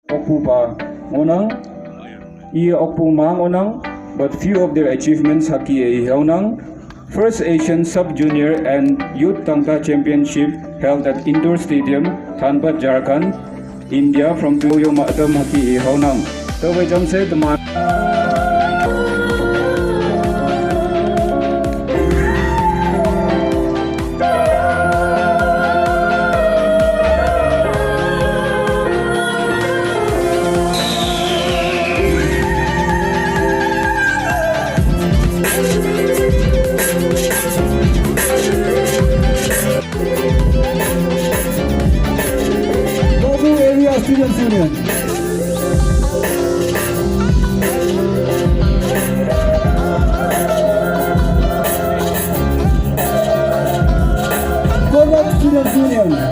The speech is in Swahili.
Okupa Onang, I Okpumang Onang, but few of their achievements haki e Honang. First Asian Sub-Junior and Youth Tangta Championship held at Indoor Stadium, Thanbat, Jharkhand, India from Tuyo Madam Haki e Honang. So we jump say the man. Students Union. Konyak Students Union.